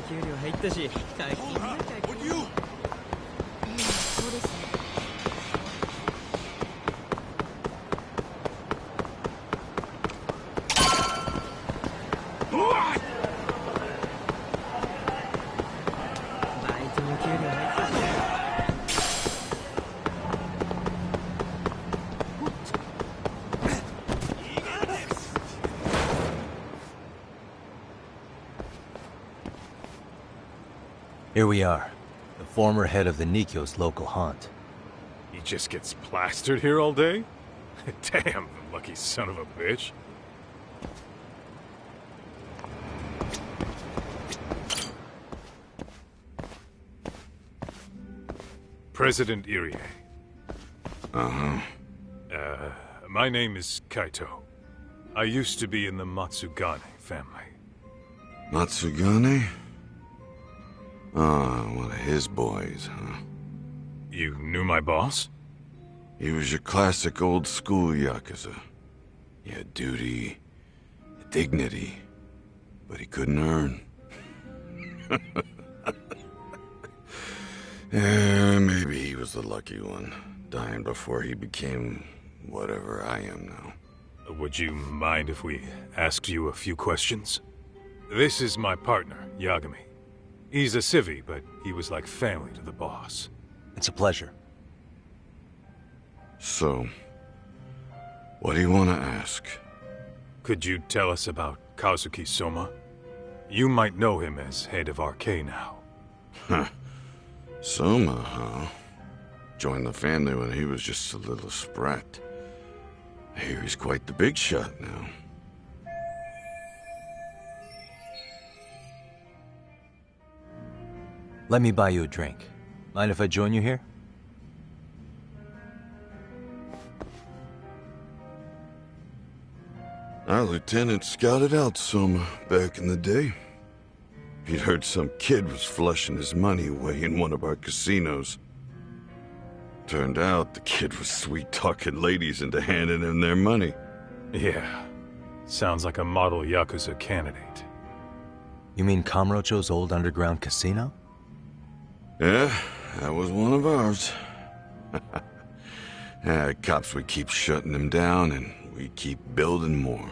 給料入ったし、回復。Would you? そうですね。バイトの給料入ったし。Here we are, the former head of the Nikyo's local haunt. He just gets plastered here all day? Damn, the lucky son of a bitch. President Irie. Uh-huh. My name is Kaito. I used to be in the Matsugane family. Matsugane? Ah, one of his boys, huh? You knew my boss? He was your classic old-school Yakuza. He had duty, dignity, but he couldn't earn. Yeah, maybe he was the lucky one, dying before he became whatever I am now. Would you mind if we asked you a few questions? This is my partner, Yagami. He's a civvy, but he was like family to the boss. It's a pleasure. So, what do you want to ask? Could you tell us about Kazuki Soma? You might know him as head of RK now. Huh. Soma, huh? Joined the family when he was just a little sprat. I hear he's quite the big shot now. Let me buy you a drink. Mind if I join you here? Our lieutenant scouted out Soma back in the day. He'd heard some kid was flushing his money away in one of our casinos. Turned out the kid was sweet-talking ladies into handing him their money. Yeah. Sounds like a model Yakuza candidate. You mean Kamurocho's old underground casino? Yeah, that was one of ours. Cops would keep shutting them down, and we'd keep building more.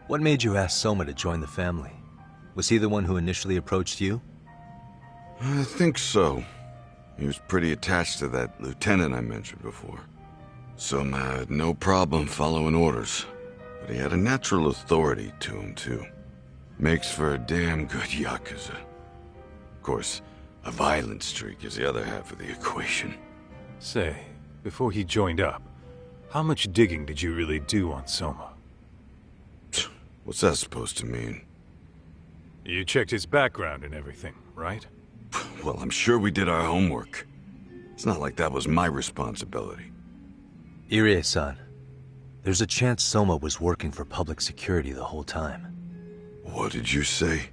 What made you ask Soma to join the family? Was he the one who initially approached you? I think so. He was pretty attached to that lieutenant I mentioned before. Soma had no problem following orders, but he had a natural authority to him, too. Makes for a damn good Yakuza. Of course, a violent streak is the other half of the equation. Say, before he joined up, how much digging did you really do on Soma? What's that supposed to mean? You checked his background and everything, right? Well, I'm sure we did our homework. It's not like that was my responsibility. Irie-san, there's a chance Soma was working for public security the whole time. What did you say?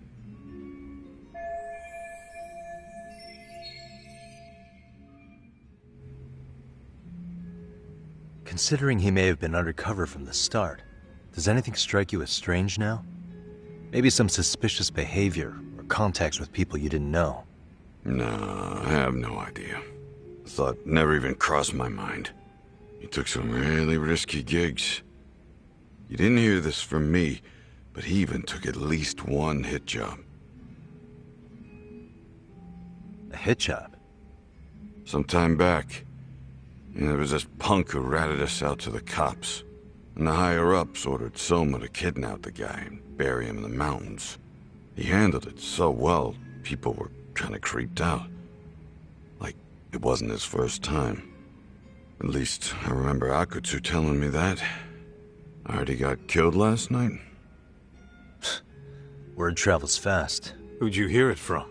Considering he may have been undercover from the start, does anything strike you as strange now? Maybe some suspicious behavior or contacts with people you didn't know. No, I have no idea. The thought never even crossed my mind. He took some really risky gigs. You didn't hear this from me, but he even took at least one hit job. A hit job? Some time back, there was this punk who ratted us out to the cops. And the higher-ups ordered Soma to kidnap the guy and bury him in the mountains. He handled it so well, people were kind of creeped out. Like, it wasn't his first time. At least, I remember Akutsu telling me that. I heard he got killed last night. Word travels fast. Who'd you hear it from?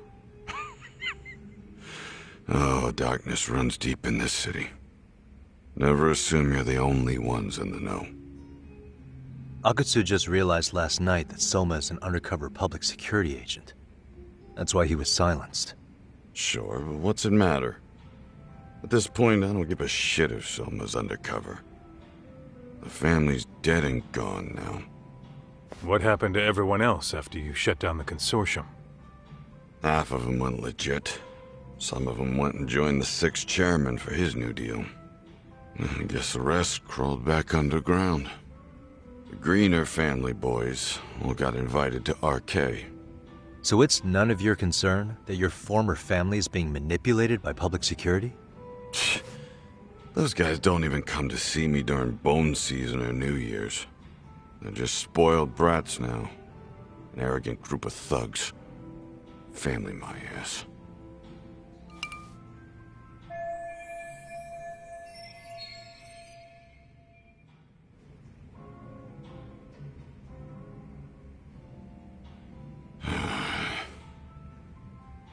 Oh, darkness runs deep in this city. Never assume you're the only ones in the know. Akutsu just realized last night that Soma is an undercover public security agent. That's why he was silenced. Sure, but what's it matter? At this point, I don't give a shit if Soma's undercover. The family's dead and gone now. What happened to everyone else after you shut down the consortium? Half of them went legit. Some of them went and joined the 6th chairman for his new deal. I guess the rest crawled back underground. The Greener family boys all got invited to RK. So it's none of your concern that your former family is being manipulated by public security? Those guys don't even come to see me during bone season or New Year's. They're just spoiled brats now. An arrogant group of thugs. Family my ass.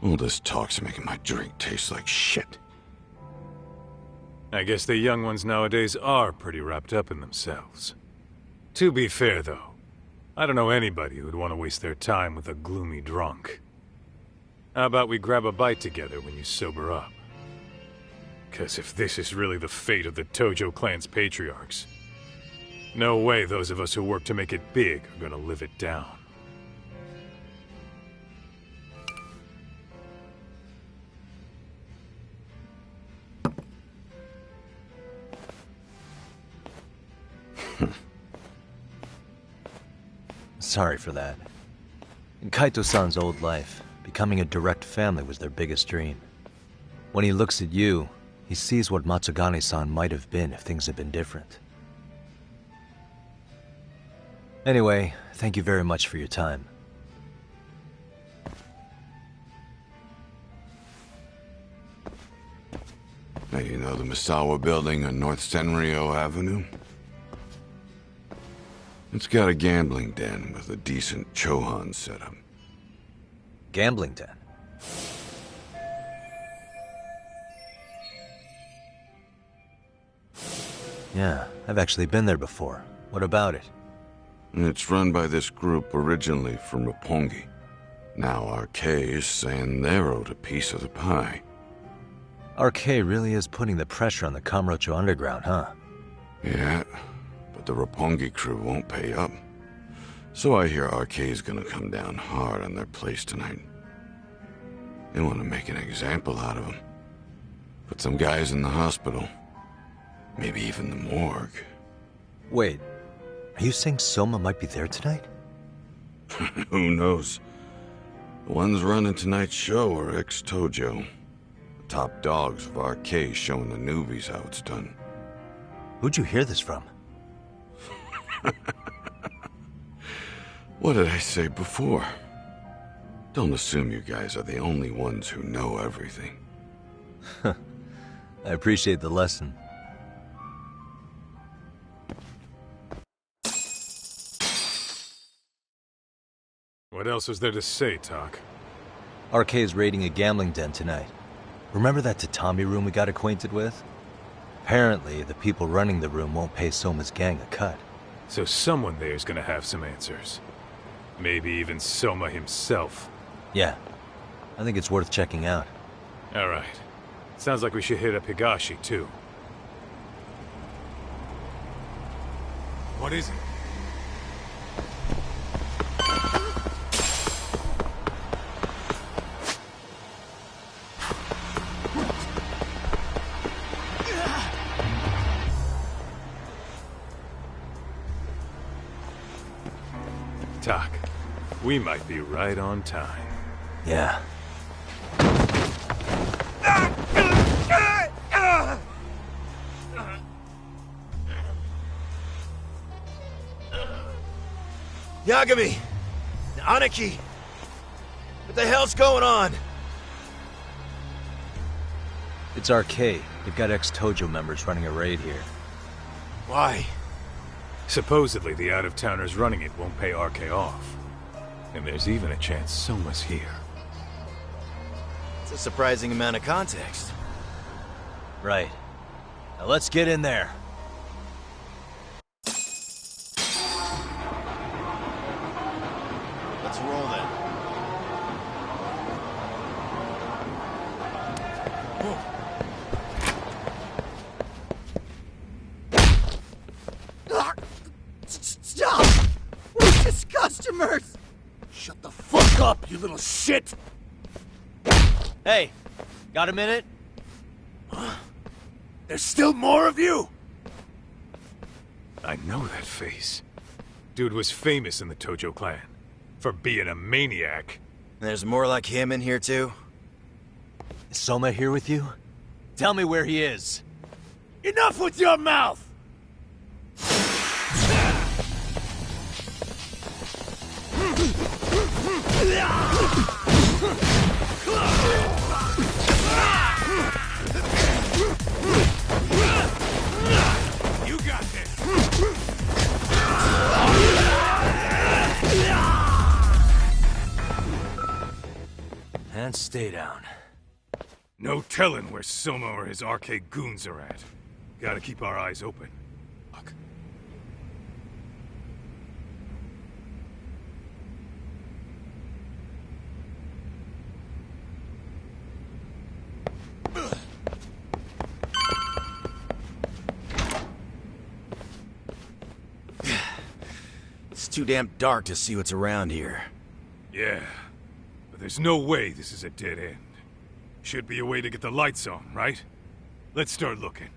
All this talk's making my drink taste like shit. I guess the young ones nowadays are pretty wrapped up in themselves. To be fair, though, I don't know anybody who'd want to waste their time with a gloomy drunk. How about we grab a bite together when you sober up? 'Cause if this is really the fate of the Tojo clan's patriarchs, no way those of us who work to make it big are gonna live it down. Sorry for that. In Kaito-san's old life, becoming a direct family was their biggest dream. When he looks at you, he sees what Matsugane-san might have been if things had been different. Anyway, thank you very much for your time. Hey, you know the Misawa building on North Senryo Avenue? It's got a gambling den with a decent Chohan setup. Gambling den? Yeah, I've actually been there before. What about it? It's run by this group originally from Roppongi. Now RK is saying they're owed a piece of the pie. RK really is putting the pressure on the Kamurocho Underground, huh? Yeah, but the Roppongi crew won't pay up. So I hear RK is gonna come down hard on their place tonight. They want to make an example out of them. Put some guys in the hospital. Maybe even the morgue. Wait, are you saying Soma might be there tonight? Who knows? The ones running tonight's show are ex-Tojo. The top dogs of RK showing the newbies how it's done. Who'd you hear this from? What did I say before? Don't assume you guys are the only ones who know everything. I appreciate the lesson. What else was there to say, Tak? RK is raiding a gambling den tonight. Remember that tatami room we got acquainted with? Apparently, the people running the room won't pay Soma's gang a cut. So someone there's gonna have some answers. Maybe even Soma himself. Yeah, I think it's worth checking out. Alright. Sounds like we should hit up Higashi, too. What is it? Tak, we might be right on time. Yeah. Yagami! Aniki! What the hell's going on? It's RK. They've got ex-Tojo members running a raid here. Why? Supposedly, the out-of-towners running it won't pay RK off. And there's even a chance Soma's here. It's a surprising amount of context. Right. Now let's get in there. Let's roll then. Stop! We're just customers! Shut the fuck up, you little shit! Hey, got a minute? There's still more of you? I know that face. Dude was famous in the Tojo clan for being a maniac. There's more like him in here, too? Is Soma here with you? Tell me where he is. Enough with your mouth! You got this! And stay down. No telling where Soma or his arcade goons are at. Gotta keep our eyes open. Fuck. It's too damn dark to see what's around here. Yeah, but there's no way this is a dead end. Should be a way to get the lights on, right? Let's start looking.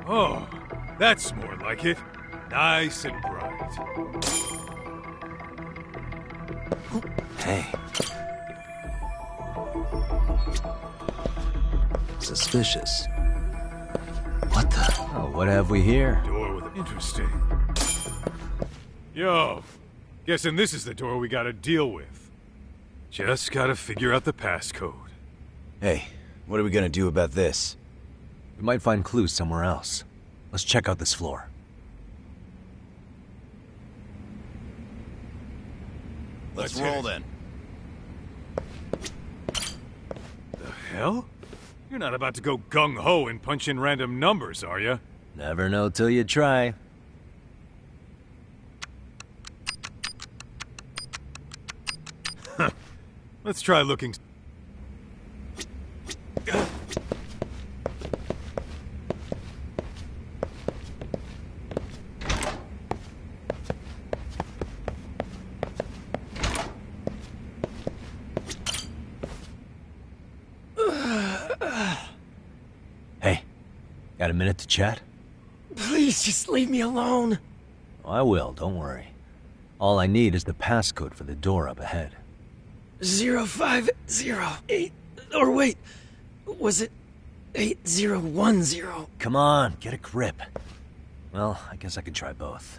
Oh, that's more like it. Nice and bright. Hey. Suspicious. What the? Oh, what have we here? Door with interesting. Yo, guessing this is the door we gotta deal with. Just gotta figure out the passcode. Hey, what are we gonna do about this? We might find clues somewhere else. Let's check out this floor. Let's hit roll it. then. The hell? You're not about to go gung-ho and punch in random numbers, are you? Never know till you try. Let's try looking... Hey, got a minute to chat? Please just leave me alone. Oh, I will, don't worry. All I need is the passcode for the door up ahead. 0508. Or wait, was it 8010? Come on, get a grip. Well, I guess I could try both.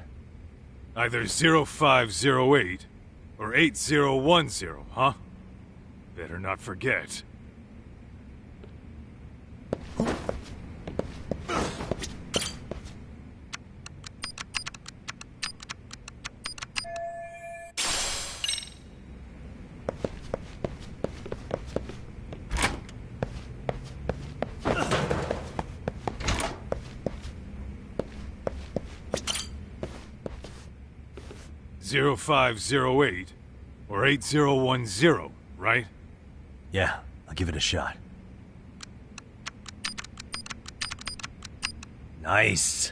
Either 0508 or 8010, huh? Better not forget. Zero 0508 or 8010, right? Yeah, I'll give it a shot. Nice.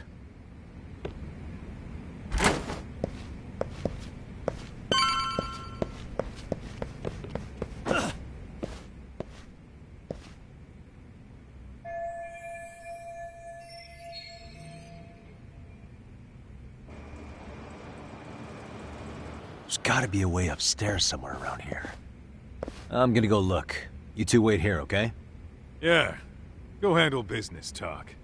There's gotta be a way upstairs somewhere around here. I'm gonna go look. You two wait here, okay? Yeah. Go handle business talk.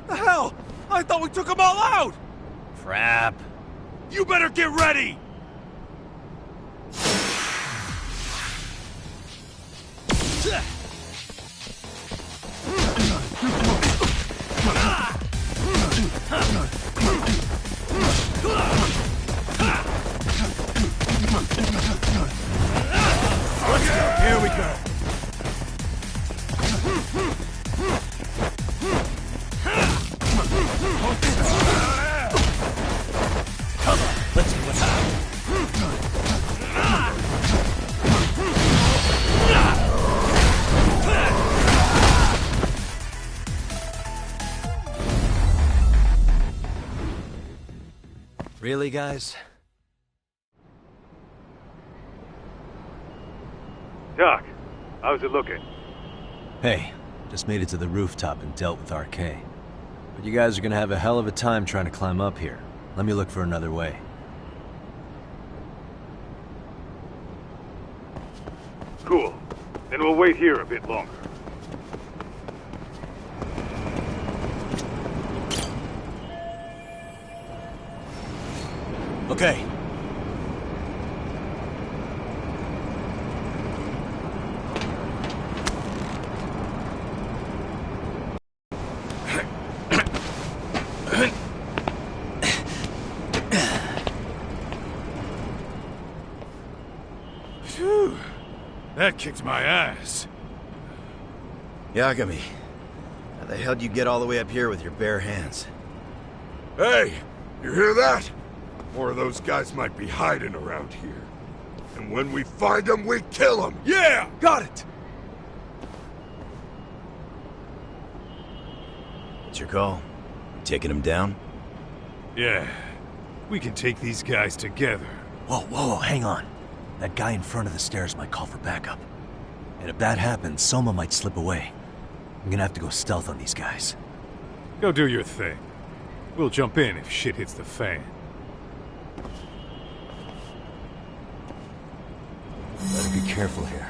The hell? I thought we took them all out! Crap. You better get ready! Here we go. Come on, let's see what's happening. Really, guys? Doc, how's it looking? Hey, just made it to the rooftop and dealt with RK. But you guys are gonna have a hell of a time trying to climb up here. Let me look for another way. Cool. Then we'll wait here a bit longer. Okay. Phew. That kicked my ass. Yagami, how the hell do you get all the way up here with your bare hands? Hey, you hear that? More of those guys might be hiding around here. And when we find them, we kill them! Yeah! Got it! What's your call? Taking them down? Yeah. We can take these guys together. Whoa, hang on. That guy in front of the stairs might call for backup. And if that happens, Soma might slip away. I'm gonna have to go stealth on these guys. Go do your thing. We'll jump in if shit hits the fan. Better be careful here.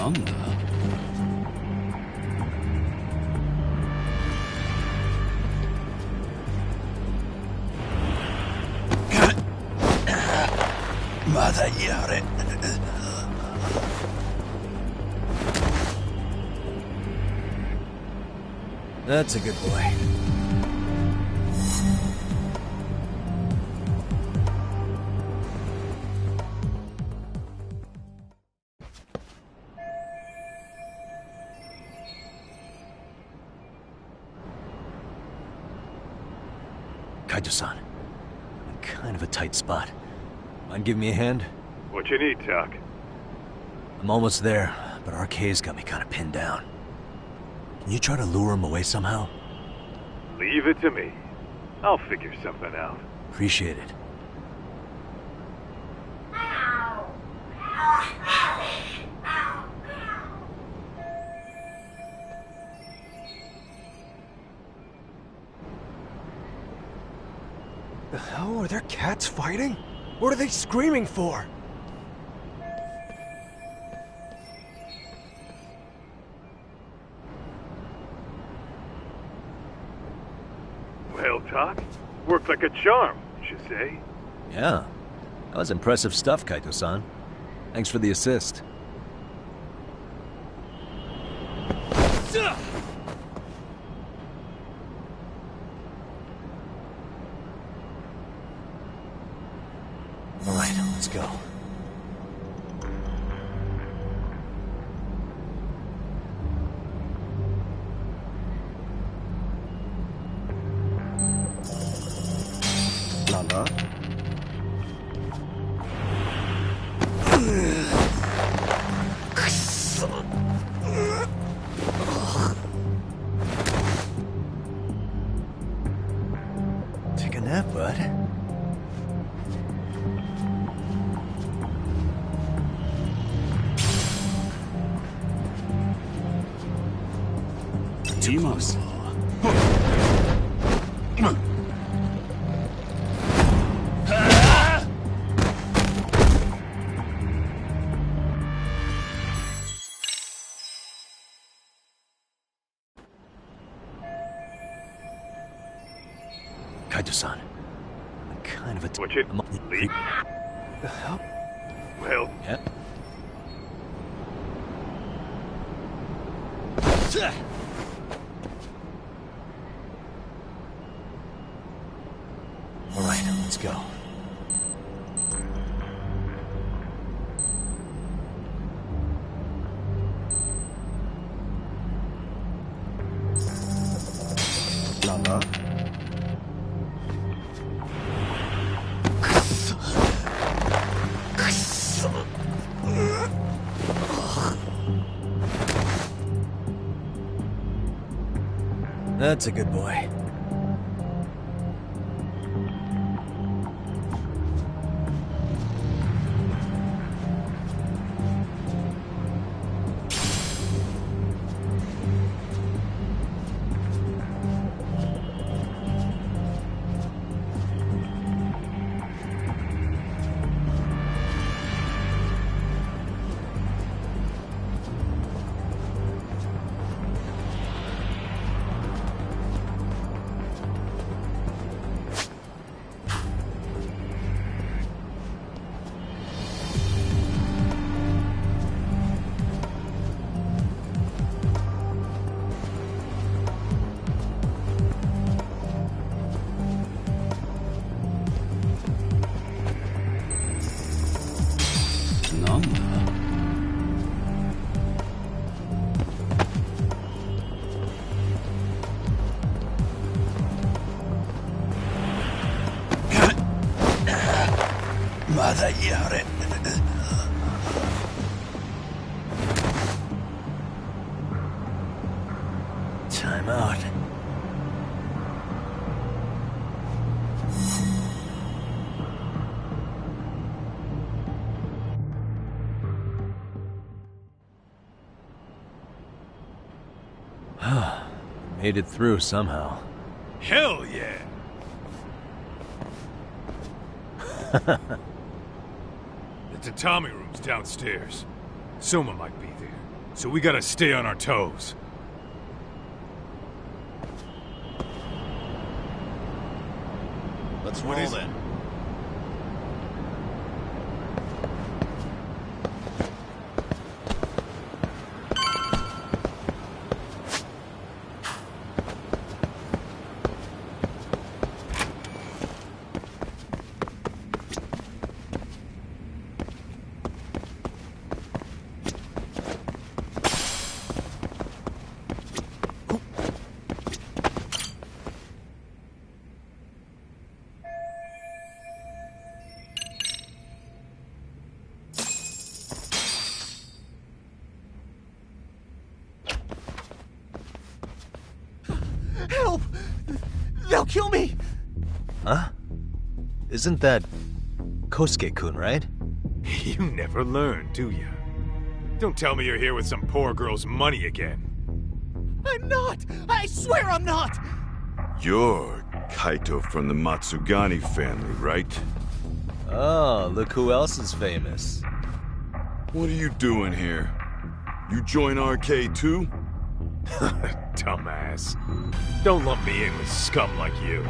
なんだ？まだやれ。That's a good boy. Kaito-san, I'm kind of a tight spot. Mind giving me a hand? What you need, Doc? I'm almost there, but RK's got me kind of pinned down. Can you try to lure him away somehow? Leave it to me. I'll figure something out. Appreciate it. The hell? Are there cats fighting? What are they screaming for? Well, Doc, worked like a charm, you say? Yeah. That was impressive stuff, Kaito-san. Thanks for the assist. All right, let's go. Nana? Take a nap, bud. Too close. Kaito-san, I'm kind of a... What you... leave? The hell? Well... Yeah? All right, let's go. Nana? That's a good boy. Time out. Made it through somehow. Hell yeah! The tatami room's downstairs. Soma might be there. so we gotta stay on our toes. Let's roll then. Help! They'll kill me! Huh? Isn't that Kosuke-kun, right? You never learn, do you? Don't tell me you're here with some poor girl's money again. I'm not! I swear I'm not! You're Kaito from the Matsugani family, right? Oh, look who else is famous. What are you doing here? You join RK too? Dumbass. Don't lump me in with scum like you.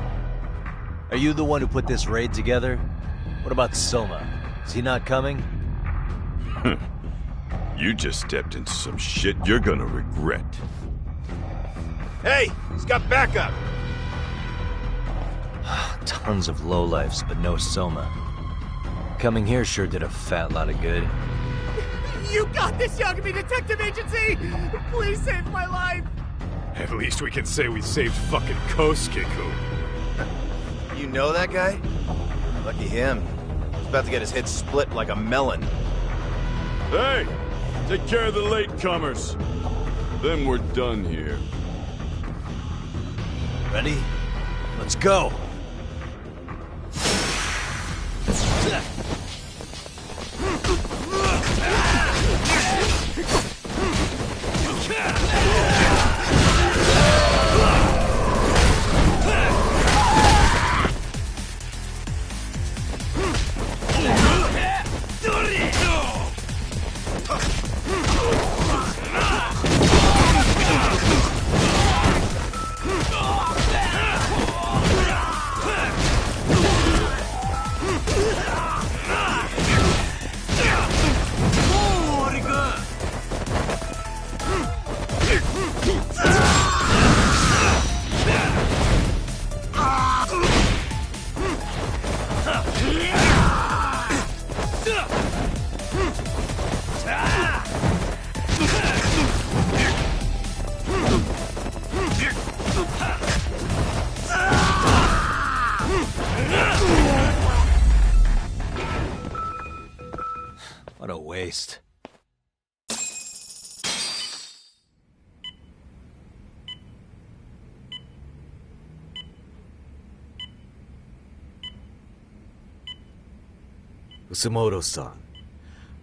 Are you the one who put this raid together? What about Soma? Is he not coming? You just stepped into some shit you're gonna regret. Hey, he's got backup. Tons of lowlifes, but no Soma. Coming here sure did a fat lot of good. You got this, Yagami Detective Agency! Please save my life! At least we can say we saved fucking Kosuke-kun. You know that guy? Lucky him. He's about to get his head split like a melon. Hey! Take care of the latecomers. Then we're done here. Ready? Let's go! What a waste. Usamoto-san,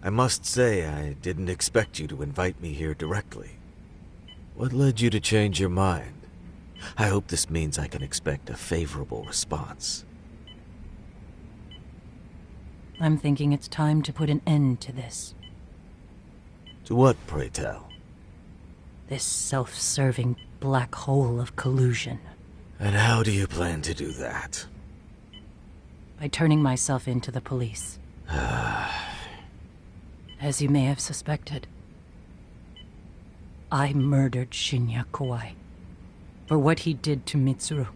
I must say I didn't expect you to invite me here directly. What led you to change your mind? I hope this means I can expect a favorable response. I'm thinking it's time to put an end to this. To what, pray tell? This self-serving black hole of collusion. And how do you plan to do that? By turning myself into the police. As you may have suspected, I murdered Shinya Kawai. For what he did to Mitsuru.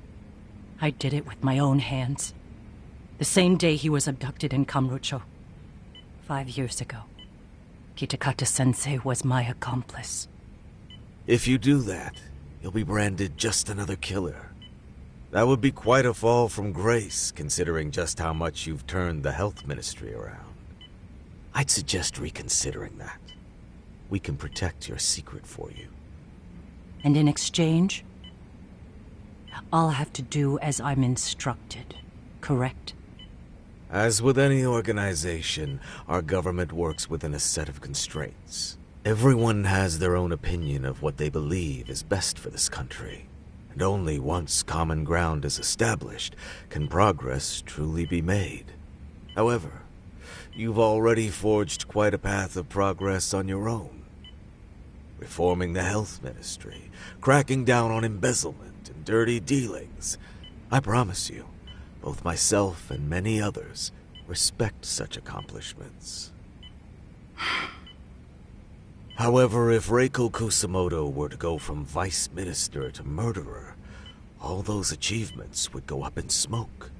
I did it with my own hands. The same day he was abducted in Kamurocho. 5 years ago. Kitakata-sensei was my accomplice. If you do that, you'll be branded just another killer. That would be quite a fall from grace, considering just how much you've turned the health ministry around. I'd suggest reconsidering that. We can protect your secret for you. And in exchange, I'll have to do as I'm instructed, correct? As with any organization, our government works within a set of constraints. Everyone has their own opinion of what they believe is best for this country. And only once common ground is established can progress truly be made. However, you've already forged quite a path of progress on your own. reforming the health ministry, cracking down on embezzlement and dirty dealings. I promise you, both myself and many others respect such accomplishments. However, if Reiko Kusamoto were to go from vice minister to murderer, all those achievements would go up in smoke.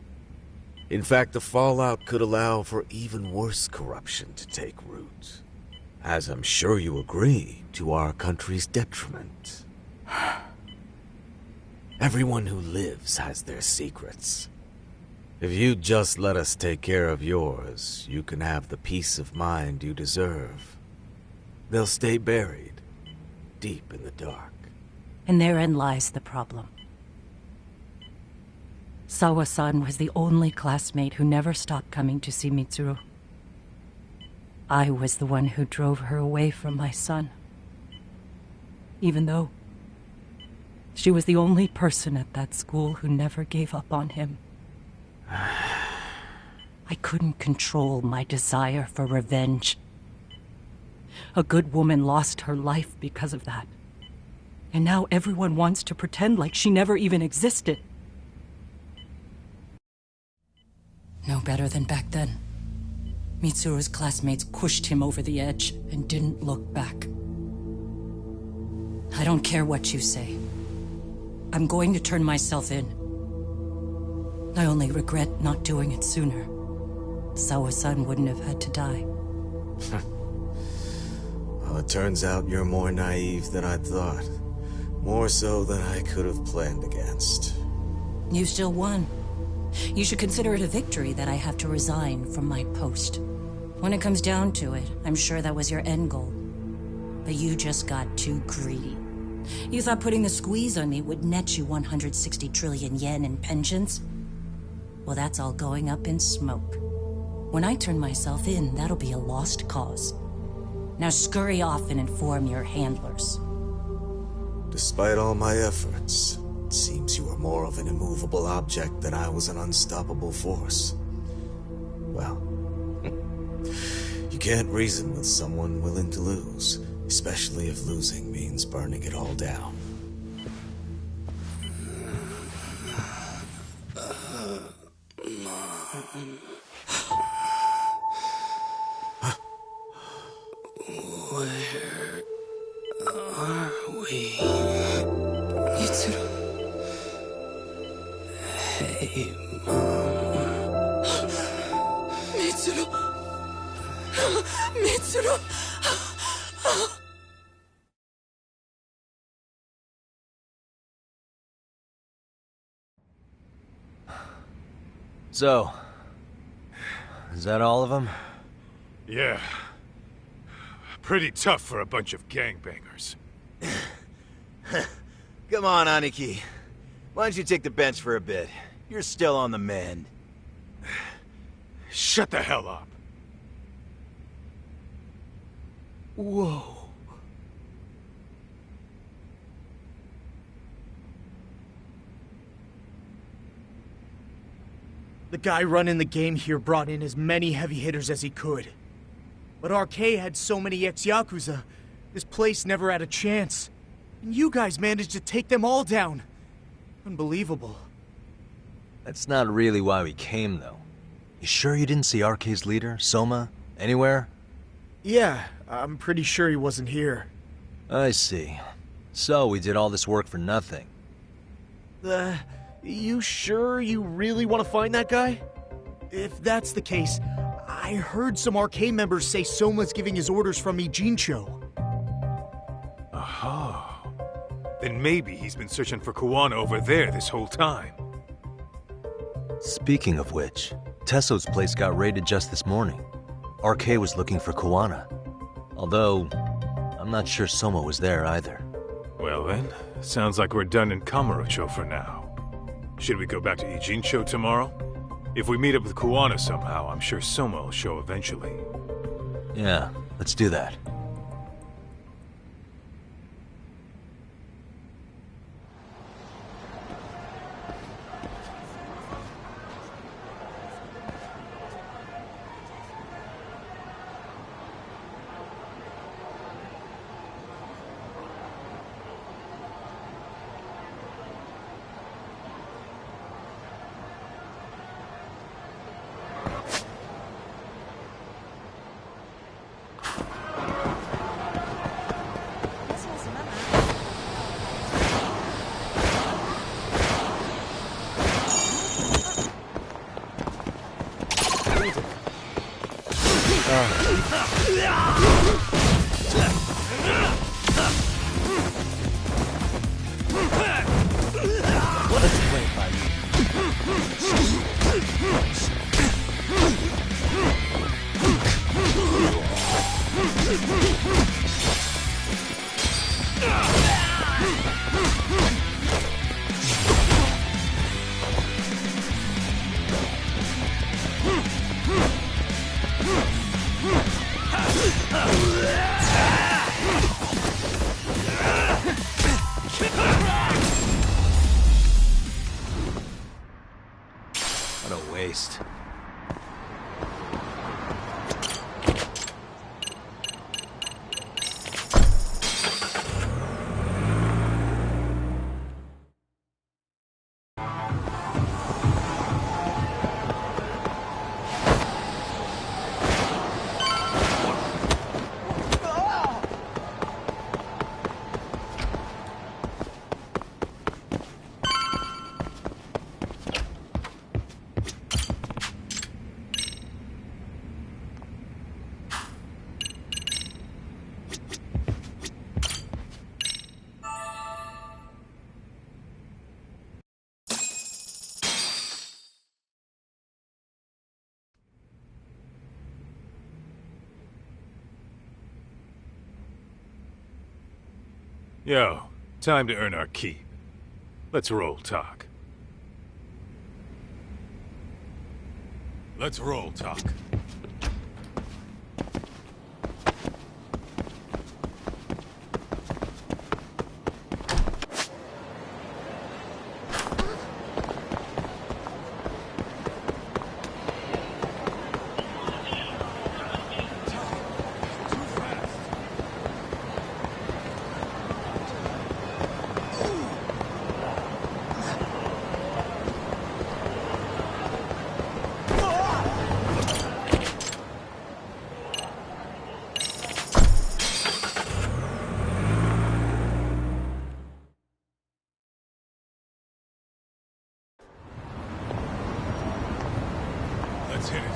In fact, the fallout could allow for even worse corruption to take root. As I'm sure you agree, to our country's detriment. Everyone who lives has their secrets. If you'd just let us take care of yours, you can have the peace of mind you deserve. They'll stay buried, deep in the dark. And therein lies the problem. Sawa-san was the only classmate who never stopped coming to see Mitsuru. I was the one who drove her away from my son. Even though she was the only person at that school who never gave up on him. I couldn't control my desire for revenge. A good woman lost her life because of that. And now everyone wants to pretend like she never even existed. No better than back then. Mitsuru's classmates pushed him over the edge and didn't look back. I don't care what you say. I'm going to turn myself in. I only regret not doing it sooner. Sawa-san wouldn't have had to die. Well, it turns out you're more naive than I thought. More so than I could have planned against. You still won. You should consider it a victory that I have to resign from my post. When it comes down to it, I'm sure that was your end goal. But you just got too greedy. You thought putting the squeeze on me would net you 160 trillion yen in pensions? Well, that's all going up in smoke. When I turn myself in, that'll be a lost cause. Now scurry off and inform your handlers. Despite all my efforts, it seems you are more of an immovable object than I was an unstoppable force. Well, you can't reason with someone willing to lose, especially if losing means burning it all down. Where are we? Mitsuru. Hey, Mom. Mitsuru. Mitsuru. So, is that all of them? Yeah. Pretty tough for a bunch of gangbangers. Come on, Aniki. Why don't you take the bench for a bit? You're still on the mend. Shut the hell up. Whoa. The guy running the game here brought in as many heavy hitters as he could. But RK had so many ex-Yakuza, this place never had a chance. And you guys managed to take them all down. Unbelievable. That's not really why we came, though. You sure you didn't see RK's leader, Soma, anywhere? Yeah, I'm pretty sure he wasn't here. I see. So we did all this work for nothing. You sure you really want to find that guy? If that's the case, I heard some RK members say Soma's giving his orders from Ijincho. Aha. Then maybe he's been searching for Kuwana over there this whole time. Speaking of which, Tesso's place got raided just this morning. RK was looking for Kuwana. Although, I'm not sure Soma was there either. Well then, sounds like we're done in Kamurocho for now. Should we go back to Ijincho tomorrow? If we meet up with Kuwana somehow, I'm sure Soma will show eventually. Yeah, let's do that. What a waste. Yo, time to earn our keep. Let's roll talk. Let's roll talk. Let's hit it.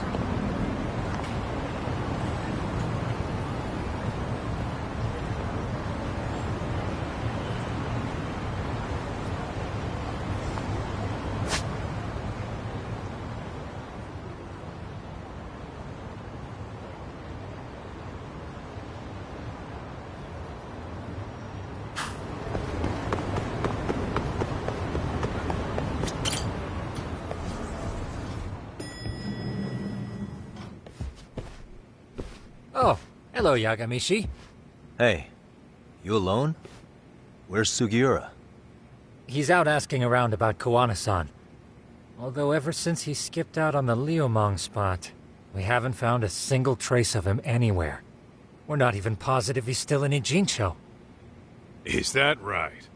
Oh, hello, Yagamishi. Hey, you alone? Where's Sugiura? He's out asking around about Koana-san. Although ever since he skipped out on the Liumang spot, we haven't found a single trace of him anywhere. We're not even positive he's still in Ijincho. Is that right?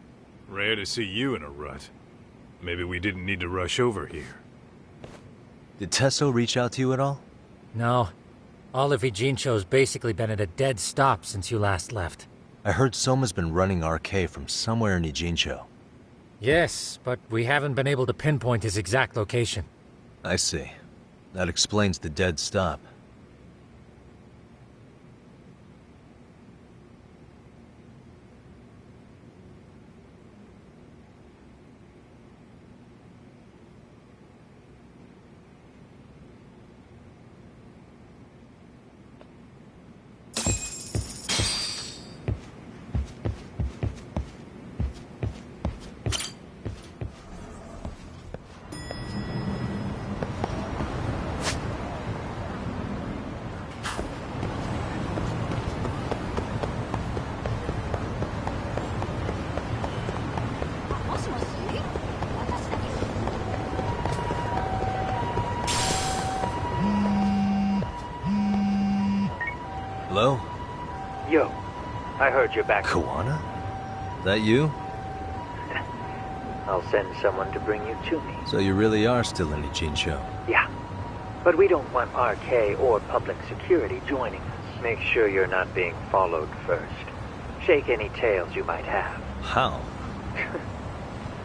Rare to see you in a rut. Maybe we didn't need to rush over here. Did Tesso reach out to you at all? No. All of Ijincho's basically been at a dead stop since you last left. I heard Soma's been running RK from somewhere in Ijincho. Yes, but we haven't been able to pinpoint his exact location. I see. That explains the dead stop. Hello? Yo, I heard you're back. Koana? That you? I'll send someone to bring you to me. So you really are still in Ijincho? Yeah, but we don't want RK or public security joining us. Make sure you're not being followed first. Shake any tails you might have. How?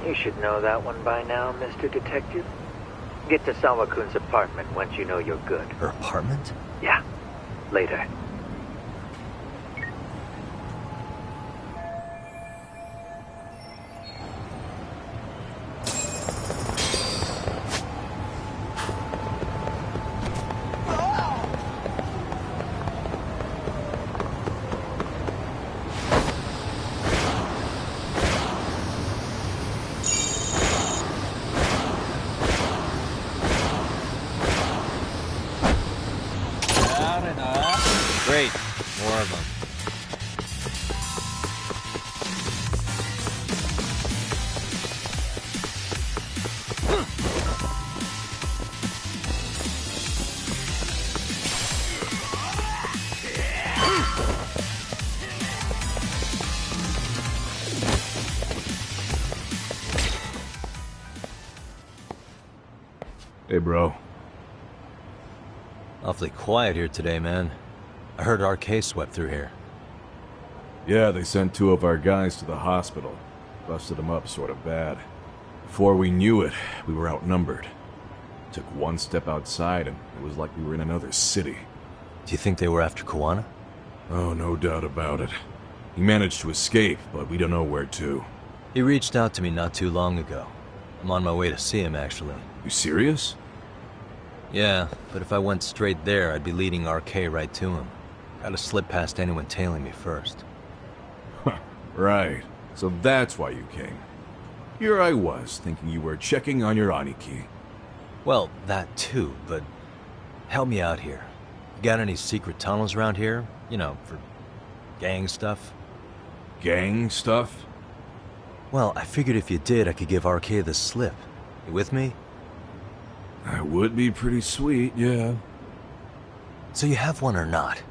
You should know that one by now, Mr. Detective. Get to Sawa-kun's apartment once you know you're good. Her apartment? Yeah, later. Hey, bro. Awfully quiet here today, man. I heard RK swept through here. Yeah, they sent 2 of our guys to the hospital. Busted them up sort of bad. Before we knew it, we were outnumbered. Took one step outside and it was like we were in another city. Do you think they were after Kuwana? Oh, no doubt about it. He managed to escape, but we don't know where to. He reached out to me not too long ago. I'm on my way to see him, actually. You serious? Yeah, but if I went straight there, I'd be leading RK right to him. Gotta slip past anyone tailing me first. Right. So that's why you came. Here I was, thinking you were checking on your Aniki. Well, that too, but help me out here. You got any secret tunnels around here? You know, for gang stuff? Gang stuff? Well, I figured if you did, I could give RK the slip. You with me? That would be pretty sweet, yeah. So you have one or not?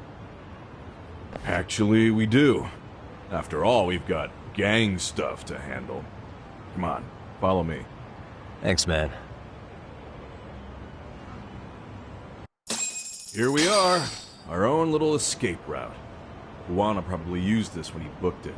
Actually, we do. After all, we've got gang stuff to handle. Come on, follow me. Thanks, man. Here we are, our own little escape route. Kuwana probably used this when he booked it.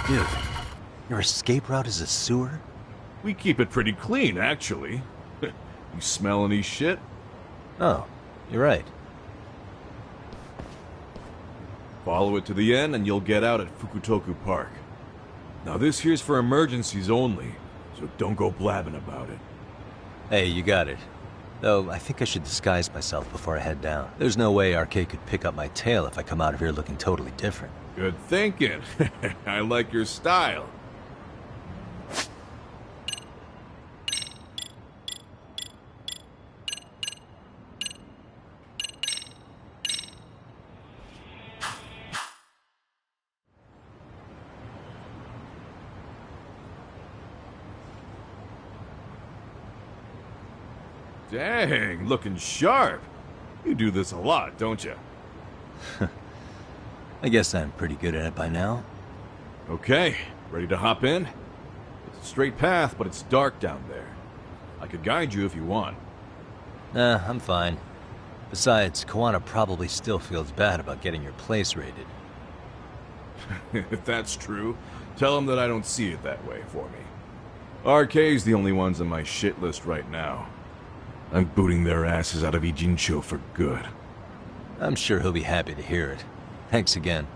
Dude, your escape route is a sewer? We keep it pretty clean, actually. You smell any shit? Oh, you're right. Follow it to the end and you'll get out at Fukutoku Park. Now this here's for emergencies only, so don't go blabbing about it. Hey, you got it. Though, I think I should disguise myself before I head down. There's no way RK could pick up my tail if I come out of here looking totally different. Good thinking. I like your style. Dang, looking sharp. You do this a lot, don't you? I guess I'm pretty good at it by now. Okay, ready to hop in? It's a straight path, but it's dark down there. I could guide you if you want. Nah, I'm fine. Besides, Kuwana probably still feels bad about getting your place raided. If that's true, tell him that I don't see it that way for me. RK's the only ones on my shit list right now. I'm booting their asses out of Ijincho for good. I'm sure he'll be happy to hear it. Thanks again.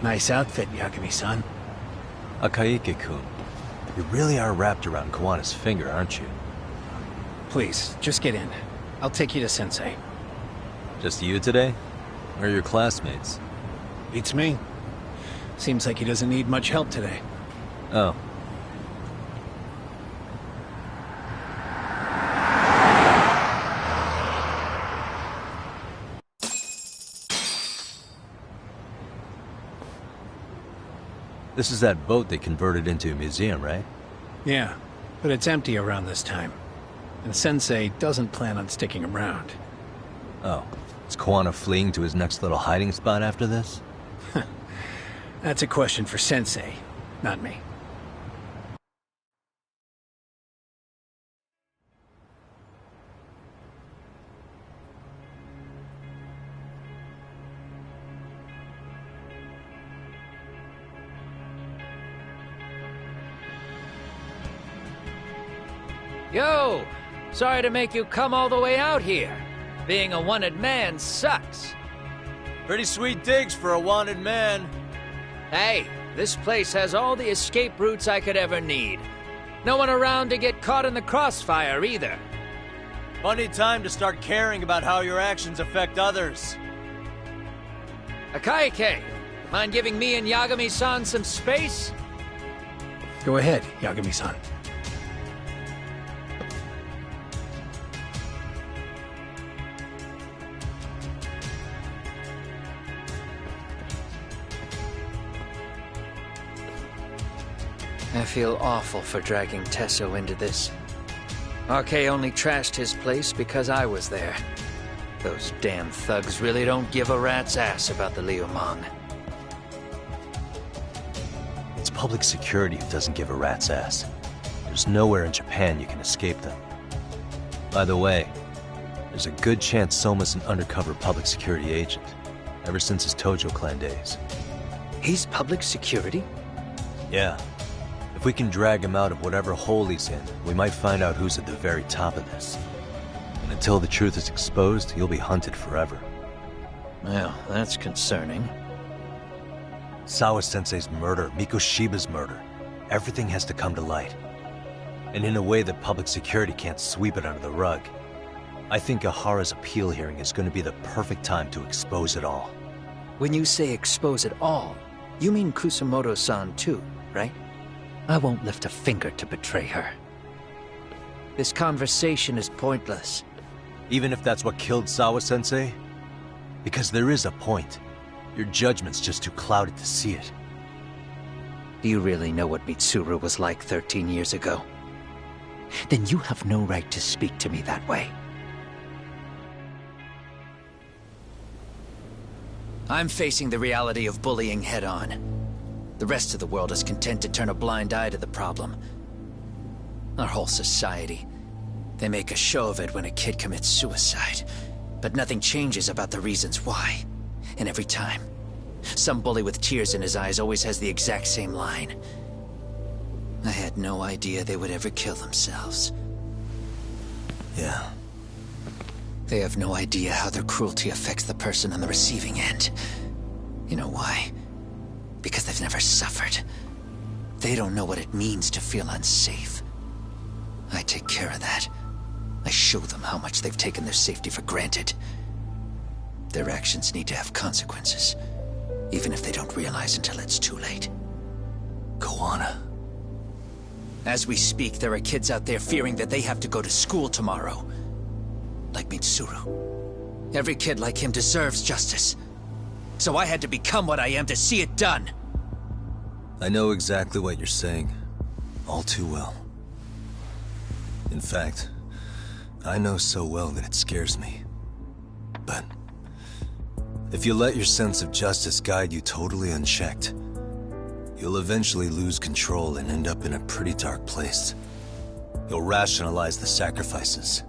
Nice outfit, Yagami-san. Akaike-kun, you really are wrapped around Kawana's finger, aren't you? Please, just get in. I'll take you to Sensei. Just you today? Where are your classmates? Beats me. Seems like he doesn't need much help today. Oh. This is that boat they converted into a museum, right? Yeah, but it's empty around this time. And Sensei doesn't plan on sticking around. Oh. Is Koana fleeing to his next little hiding spot after this? That's a question for Sensei, not me. Yo! Sorry to make you come all the way out here. Being a wanted man sucks. Pretty sweet digs for a wanted man. Hey, this place has all the escape routes I could ever need. No one around to get caught in the crossfire either. Funny time to start caring about how your actions affect others. Akaike, mind giving me and Yagami-san some space? Go ahead, Yagami-san. I feel awful for dragging Tesso into this. RK only trashed his place because I was there. Those damn thugs really don't give a rat's ass about the Liumang. It's public security who doesn't give a rat's ass. There's nowhere in Japan you can escape them. By the way, there's a good chance Soma's an undercover public security agent, ever since his Tojo clan days. He's public security? Yeah. If we can drag him out of whatever hole he's in, we might find out who's at the very top of this. And until the truth is exposed, he'll be hunted forever. Well, that's concerning. Sawa-sensei's murder, Mikoshiba's murder. Everything has to come to light. And in a way that public security can't sweep it under the rug. I think Ahara's appeal hearing is going to be the perfect time to expose it all. When you say expose it all, you mean Kusamoto-san too, right? I won't lift a finger to betray her. This conversation is pointless. Even if that's what killed Sawa-sensei? Because there is a point. Your judgment's just too clouded to see it. Do you really know what Mitsuru was like 13 years ago? Then you have no right to speak to me that way. I'm facing the reality of bullying head-on. The rest of the world is content to turn a blind eye to the problem. Our whole society. They make a show of it when a kid commits suicide. But nothing changes about the reasons why. And every time, some bully with tears in his eyes always has the exact same line. I had no idea they would ever kill themselves. Yeah. They have no idea how their cruelty affects the person on the receiving end. You know why? Because they've never suffered. They don't know what it means to feel unsafe. I take care of that. I show them how much they've taken their safety for granted. Their actions need to have consequences, even if they don't realize until it's too late. Koana. As we speak, there are kids out there fearing that they have to go to school tomorrow. Like Mitsuru. Every kid like him deserves justice. So I had to become what I am to see it done. I know exactly what you're saying. All too well. In fact, I know so well that it scares me. But if you let your sense of justice guide you totally unchecked, you'll eventually lose control and end up in a pretty dark place. You'll rationalize the sacrifices.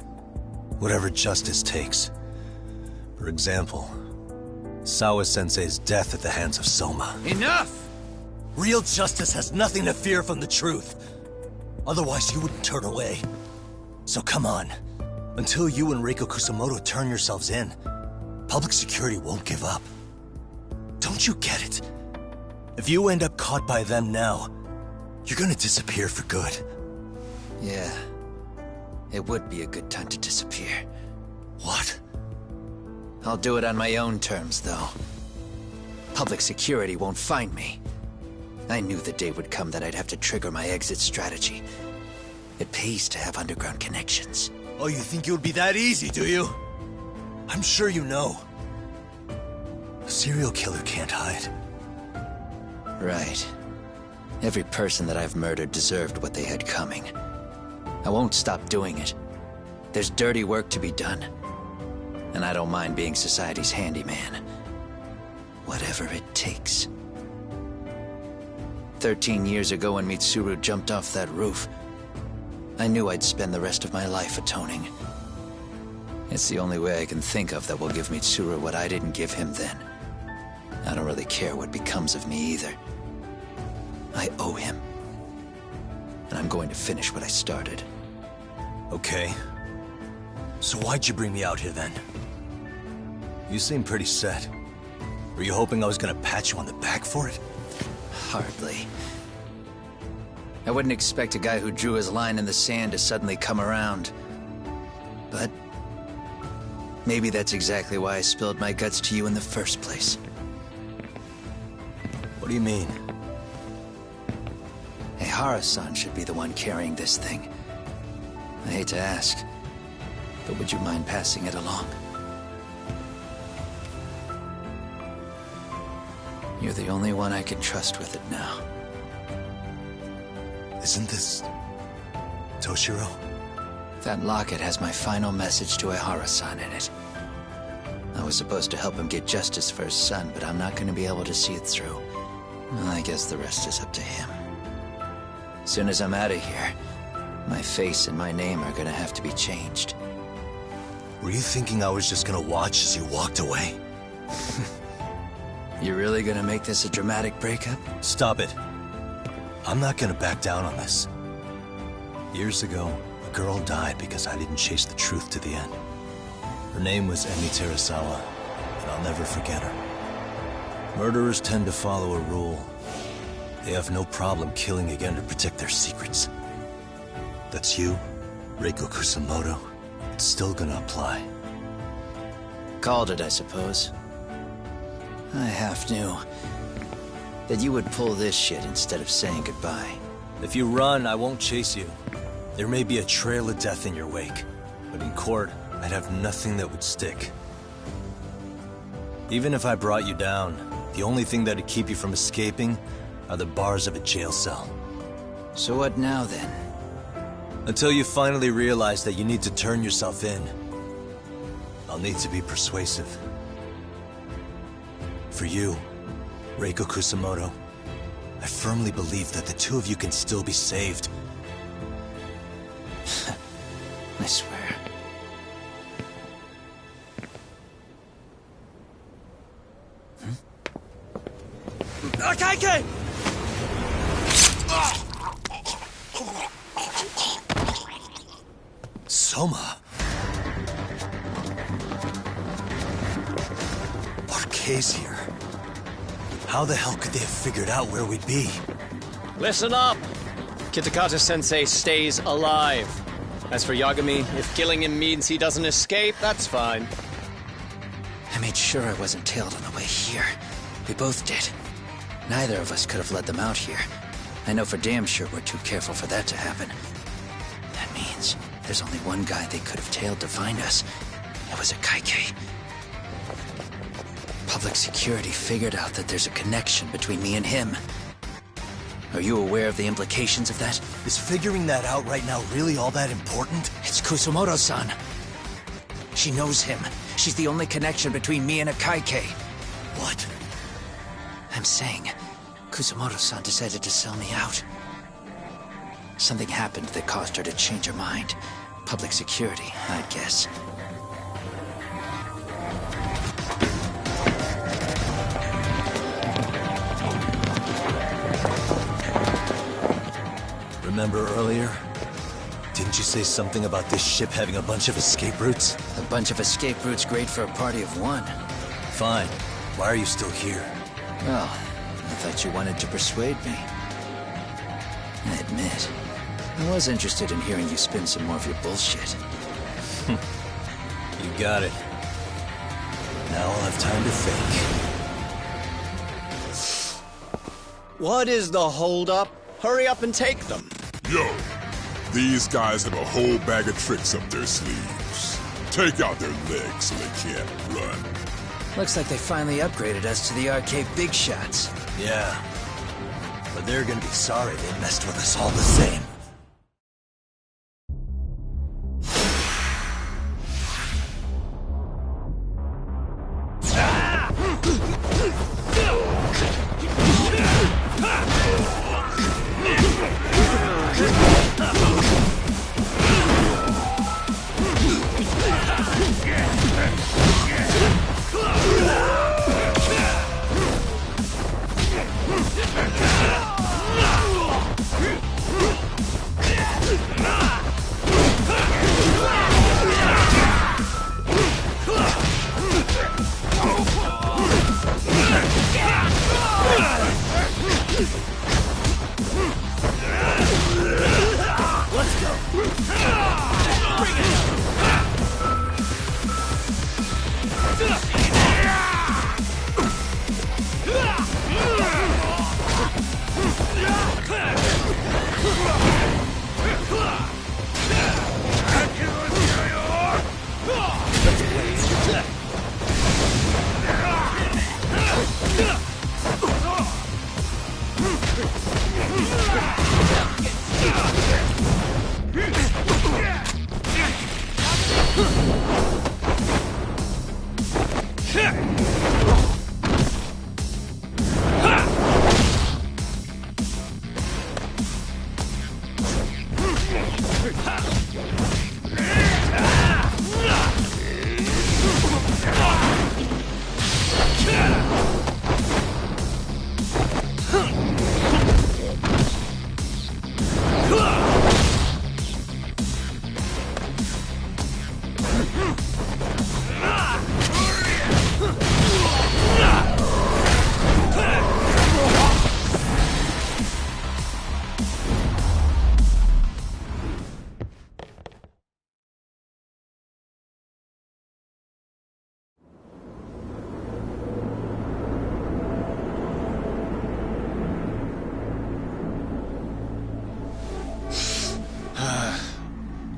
Whatever justice takes. For example, Sawa-sensei's death at the hands of Soma. Enough! Real justice has nothing to fear from the truth. Otherwise, you wouldn't turn away. So come on. Until you and Reiko Kusamoto turn yourselves in, public security won't give up. Don't you get it? If you end up caught by them now, you're gonna disappear for good. Yeah. It would be a good time to disappear. What? I'll do it on my own terms, though. Public security won't find me. I knew the day would come that I'd have to trigger my exit strategy. It pays to have underground connections. Oh, you think it would be that easy, do you? I'm sure you know. A serial killer can't hide. Right. Every person that I've murdered deserved what they had coming. I won't stop doing it. There's dirty work to be done. And I don't mind being society's handyman. Whatever it takes. 13 years ago when Mitsuru jumped off that roof, I knew I'd spend the rest of my life atoning. It's the only way I can think of that will give Mitsuru what I didn't give him then. I don't really care what becomes of me either. I owe him. And I'm going to finish what I started. Okay. So why'd you bring me out here then? You seem pretty set. Were you hoping I was gonna pat you on the back for it? Hardly. I wouldn't expect a guy who drew his line in the sand to suddenly come around. But maybe that's exactly why I spilled my guts to you in the first place. What do you mean? Ehara-san should be the one carrying this thing. I hate to ask, but would you mind passing it along? You're the only one I can trust with it now. Isn't this Toshiro? That locket has my final message to Ehara-san in it. I was supposed to help him get justice for his son, but I'm not going to be able to see it through. Well, I guess the rest is up to him. As soon as I'm out of here, my face and my name are going to have to be changed. Were you thinking I was just gonna watch as you walked away? You really going to make this a dramatic breakup? Stop it. I'm not gonna back down on this. Years ago, a girl died because I didn't chase the truth to the end. Her name was Emi Terasawa, and I'll never forget her. Murderers tend to follow a rule. They have no problem killing again to protect their secrets. That's you, Reiko Kusamoto. It's still gonna apply. Called it, I suppose. I half knew that you would pull this shit instead of saying goodbye. If you run, I won't chase you. There may be a trail of death in your wake, but in court, I'd have nothing that would stick. Even if I brought you down, the only thing that'd keep you from escaping are the bars of a jail cell. So what now, then? Until you finally realize that you need to turn yourself in, I'll need to be persuasive. For you, Reiko Kusamoto, I firmly believe that the two of you can still be saved. I swear. Akaike! Soma. Arke's here. How the hell could they have figured out where we'd be? Listen up! Kitakata-sensei stays alive. As for Yagami, if killing him means he doesn't escape, that's fine. I made sure I wasn't tailed on the way here. We both did. Neither of us could have led them out here. I know for damn sure we're too careful for that to happen. That means there's only one guy they could have tailed to find us. It was a Kaike. Public security figured out that there's a connection between me and him. Are you aware of the implications of that? Is figuring that out right now really all that important? It's Kusamoto-san. She knows him. She's the only connection between me and a Kaike. What? I'm saying, Kusamoto-san decided to sell me out. Something happened that caused her to change her mind. Public security, I'd guess. Remember earlier? Didn't you say something about this ship having a bunch of escape routes? A bunch of escape routes great for a party of one. Fine. Why are you still here? Well, I thought you wanted to persuade me. I admit, I was interested in hearing you spin some more of your bullshit. You got it. Now I'll have time to think. What is the holdup? Hurry up and take them. Yo, these guys have a whole bag of tricks up their sleeves. Take out their legs so they can't run. Looks like they finally upgraded us to the arcade big shots. Yeah. But they're gonna be sorry they messed with us all the same.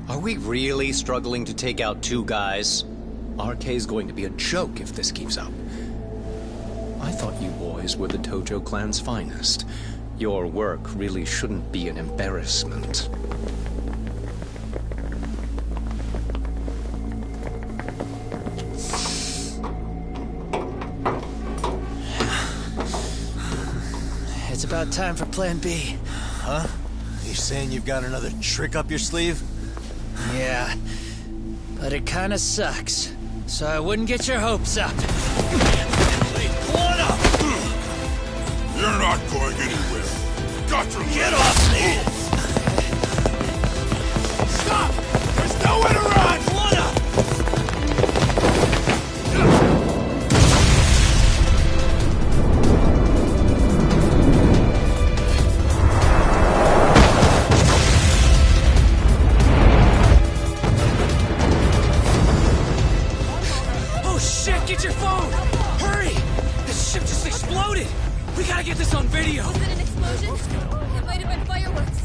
Are we really struggling to take out two guys? RK's going to be a joke if this keeps up. I thought you boys were the Tojo clan's finest. Your work really shouldn't be an embarrassment. It's about time for Plan B. Huh? You saying you've got another trick up your sleeve? Yeah, but it kinda sucks. So I wouldn't get your hopes up. You're not going anywhere. Got to Get off me! Stop! There's nowhere to run! Oh shit, get your phone! Hurry! This ship just exploded! We gotta get this on video! Was it an explosion? It might have been fireworks.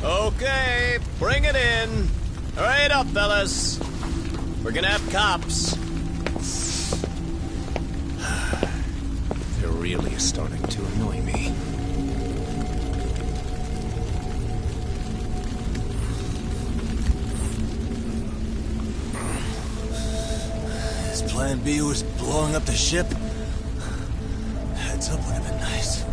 Okay, bring it in. Hurry it up, fellas. We're gonna have cops. They're really starting to annoy me. His plan B was blowing up the ship? Heads up would have been nice.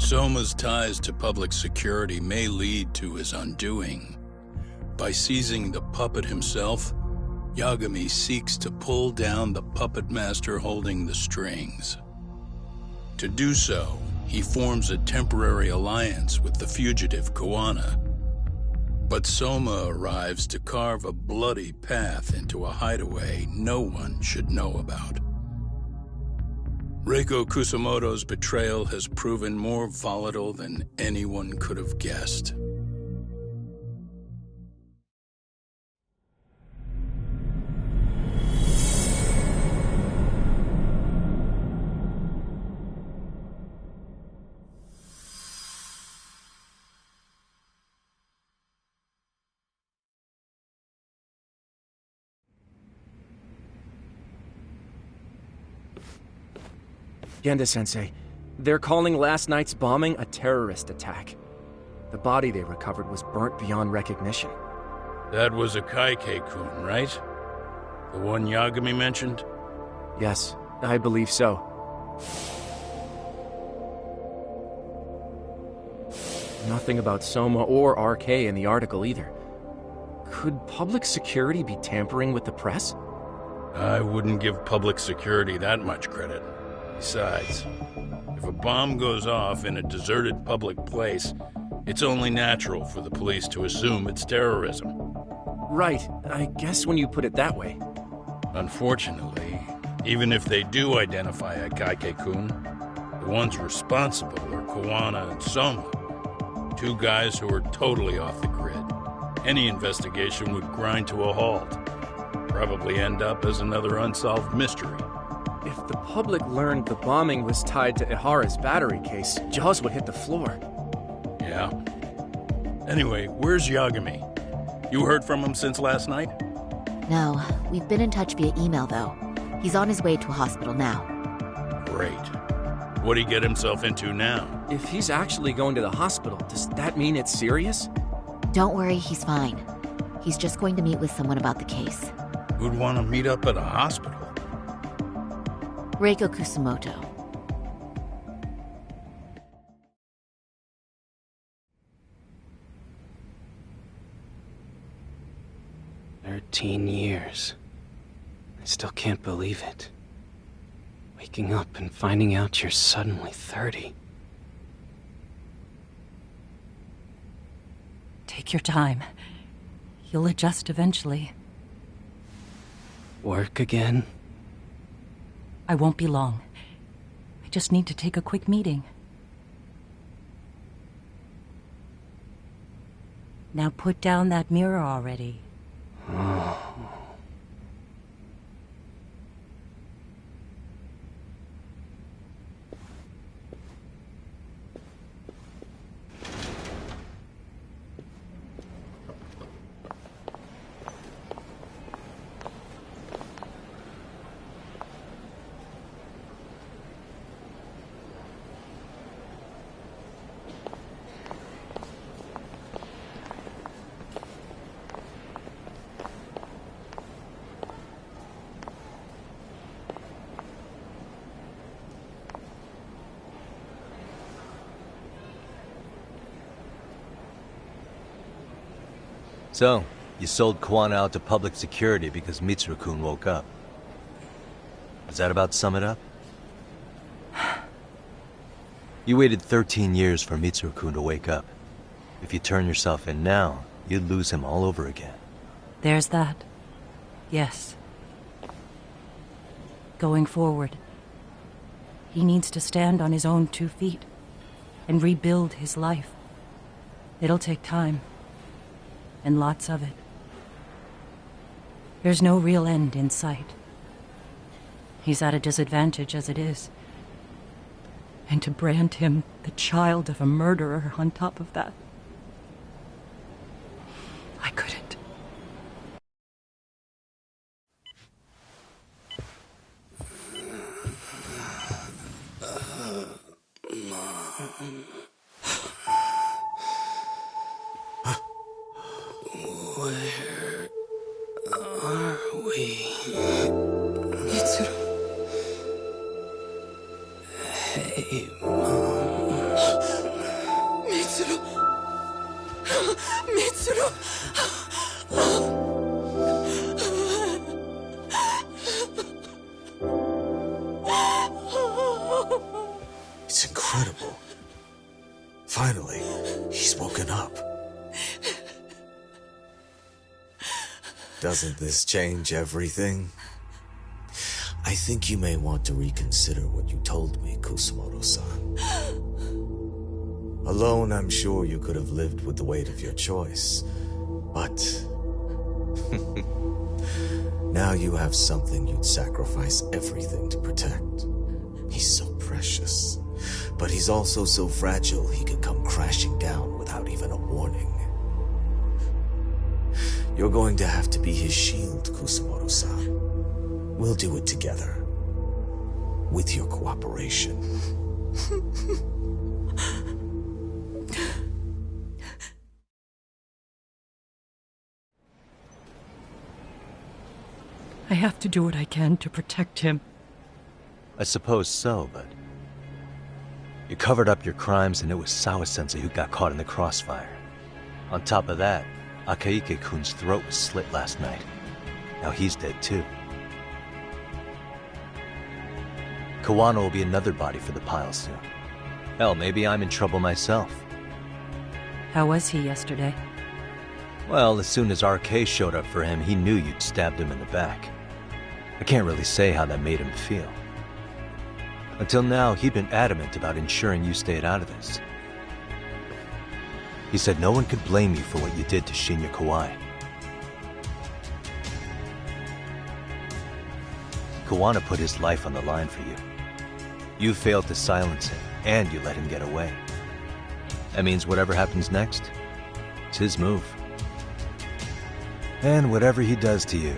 Soma's ties to public security may lead to his undoing. By seizing the puppet himself, Yagami seeks to pull down the puppet master holding the strings. To do so, he forms a temporary alliance with the fugitive Koana. But Soma arrives to carve a bloody path into a hideaway no one should know about. Reiko Kusamoto's betrayal has proven more volatile than anyone could have guessed. Genda-sensei, they're calling last night's bombing a terrorist attack. The body they recovered was burnt beyond recognition. That was a Kaike-kun, right? The one Yagami mentioned? Yes, I believe so. Nothing about Soma or RK in the article either. Could public security be tampering with the press? I wouldn't give public security that much credit. Besides, if a bomb goes off in a deserted public place, it's only natural for the police to assume it's terrorism. Right, I guess when you put it that way. Unfortunately, even if they do identify a Kaike-kun, the ones responsible are Koana and Soma, two guys who are totally off the grid. Any investigation would grind to a halt, probably end up as another unsolved mystery. If the public learned the bombing was tied to Ihara's battery case, jaws would hit the floor. Yeah. Anyway, where's Yagami? You heard from him since last night? No, we've been in touch via email, though. He's on his way to a hospital now. Great. What'd he get himself into now? If he's actually going to the hospital, does that mean it's serious? Don't worry, he's fine. He's just going to meet with someone about the case. Who'd want to meet up at a hospital? Reiko Kusamoto. "13 years. I still can't believe it. Waking up and finding out you're suddenly 30. Take your time. You'll adjust eventually. Work again? I won't be long. I just need to take a quick meeting. Now put down that mirror already. So, you sold Koana out to public security because Mitsuru-kun woke up. Does that about sum it up? You waited 13 years for Mitsuru-kun to wake up. If you turn yourself in now, you'd lose him all over again. There's that. Yes. Going forward, he needs to stand on his own 2 feet and rebuild his life. It'll take time. And lots of it. There's no real end in sight. He's at a disadvantage as it is. And to brand him the child of a murderer on top of that, I couldn't. Mom. Where are we? Mitsuru. Hey, Mom. Mitsuru. Mitsuru. incredible. Finally, he's woken up. Doesn't this change everything? I think you may want to reconsider what you told me, Kusumoto-san. Alone, I'm sure you could have lived with the weight of your choice, but... now you have something you'd sacrifice everything to protect. He's so precious, but he's also so fragile he could come crashing down without even a warning. You're going to have to be his shield, Kusumoto-san. We'll do it together. With your cooperation. I have to do what I can to protect him. I suppose so, but... You covered up your crimes and it was Sawa-sensei who got caught in the crossfire. On top of that, Akaike-kun's throat was slit last night. Now he's dead too. Kawano will be another body for the pile soon. Hell, maybe I'm in trouble myself. How was he yesterday? Well, as soon as RK showed up for him, he knew you'd stabbed him in the back. I can't really say how that made him feel. Until now, he'd been adamant about ensuring you stayed out of this. He said no one could blame you for what you did to Shinya Kawai. Kawano put his life on the line for you. You failed to silence him, and you let him get away. That means whatever happens next, it's his move. And whatever he does to you,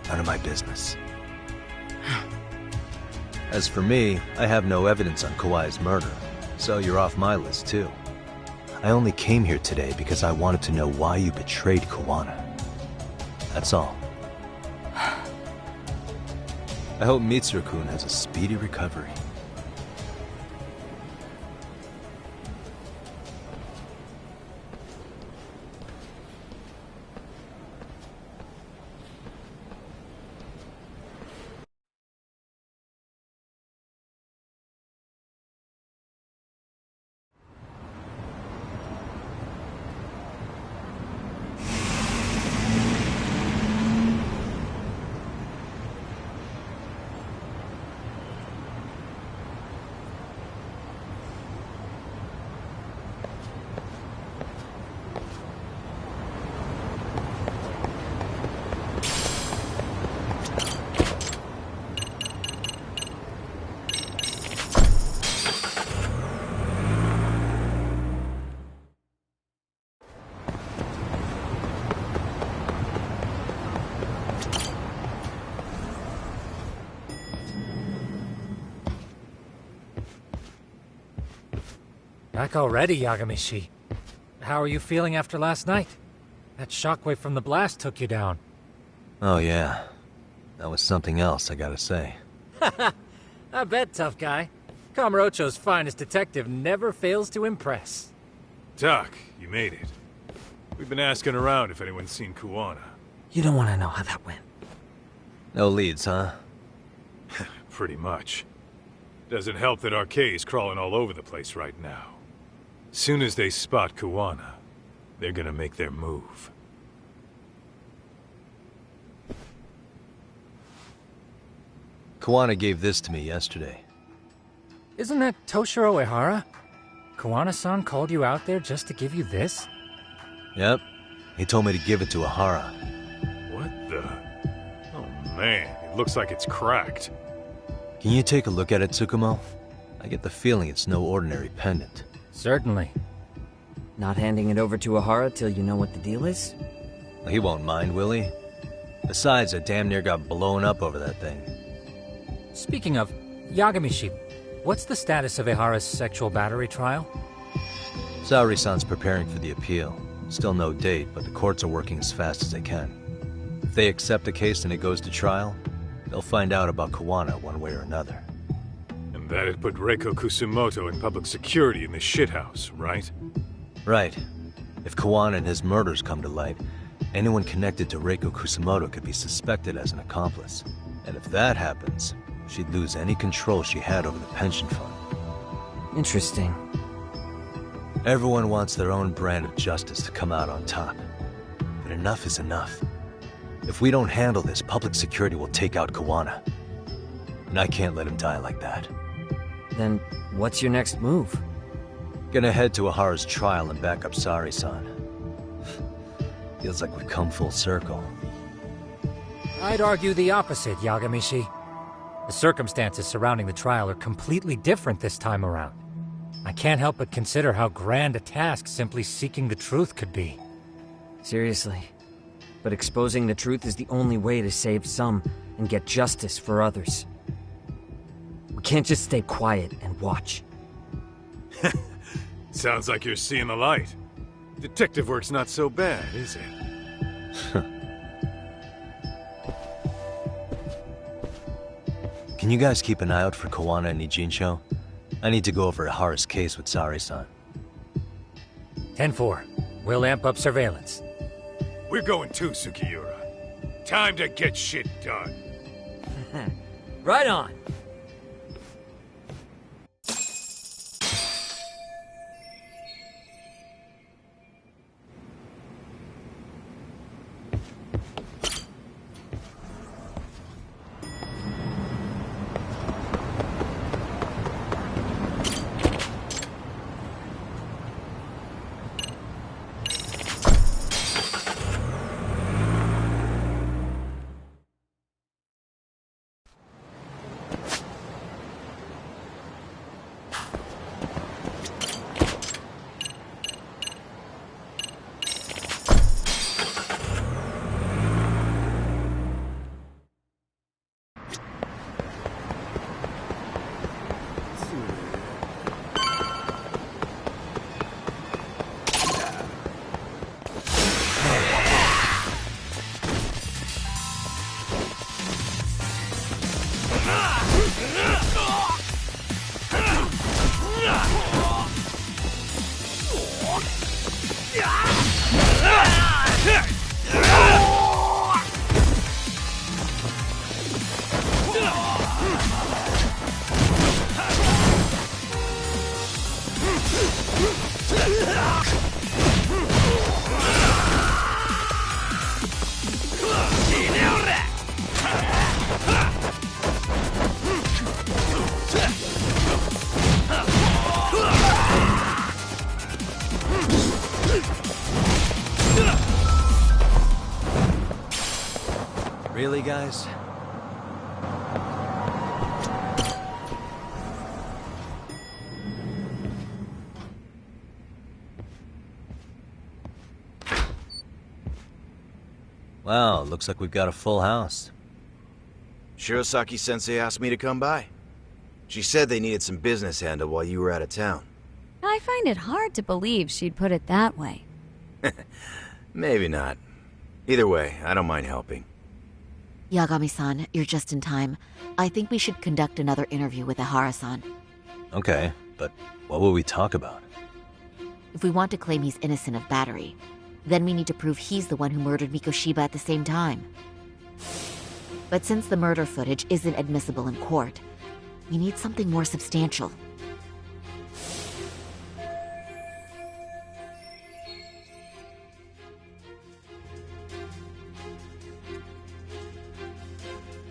none of my business. As for me, I have no evidence on Kawai's murder, so you're off my list too. I only came here today because I wanted to know why you betrayed Kawano. That's all. I hope Mitsuru-kun has a speedy recovery. Back already, Yagamishi. How are you feeling after last night? That shockwave from the blast took you down. Oh yeah. That was something else, I gotta say. I bet, tough guy. Kamurocho's finest detective never fails to impress. Doc, you made it. We've been asking around if anyone's seen Kuwana. You don't want to know how that went. No leads, huh? Pretty much. Doesn't help that RK's crawling all over the place right now. Soon as they spot Kuwana, they're gonna make their move. Kuwana gave this to me yesterday. Isn't that Toshiro Ehara? Kuwana-san called you out there just to give you this? Yep. He told me to give it to Ehara. What the? Oh man, it looks like it's cracked. Can you take a look at it, Tsukumo? I get the feeling it's no ordinary pendant. Certainly. Not handing it over to Ehara till you know what the deal is? He won't mind, will he? Besides, I damn near got blown up over that thing. Speaking of, Yagamishi, what's the status of Ehara's sexual battery trial? Saori-san's preparing for the appeal. Still no date, but the courts are working as fast as they can. If they accept the case and it goes to trial, they'll find out about Kuwana one way or another. And that'd put Reiko Kusumoto in public security in this shithouse, right? Right. If Kuwana and his murders come to light, anyone connected to Reiko Kusumoto could be suspected as an accomplice. And if that happens, she'd lose any control she had over the pension fund. Interesting. Everyone wants their own brand of justice to come out on top. But enough is enough. If we don't handle this, public security will take out Kawana. And I can't let him die like that. Then what's your next move? Gonna head to Ahara's trial and back up Sari-san. Feels like we've come full circle. I'd argue the opposite, Yagamishi. The circumstances surrounding the trial are completely different this time around. I can't help but consider how grand a task simply seeking the truth could be. Seriously. But exposing the truth is the only way to save some and get justice for others. We can't just stay quiet and watch. Sounds like you're seeing the light. Detective work's not so bad, is it? Can you guys keep an eye out for Kawana and Ijincho? I need to go over Ahara's case with Sari-san. 10-4. We'll amp up surveillance. We're going too, Sukiura. Time to get shit done. Right on. Really, guys? Wow, looks like we've got a full house. Shirosaki-sensei asked me to come by. She said they needed some business handled while you were out of town. I find it hard to believe she'd put it that way. Maybe not. Either way, I don't mind helping. Yagami-san, you're just in time. I think we should conduct another interview with Ahara-san. Okay, but what will we talk about? If we want to claim he's innocent of battery, then we need to prove he's the one who murdered Mikoshiba at the same time. But since the murder footage isn't admissible in court, we need something more substantial.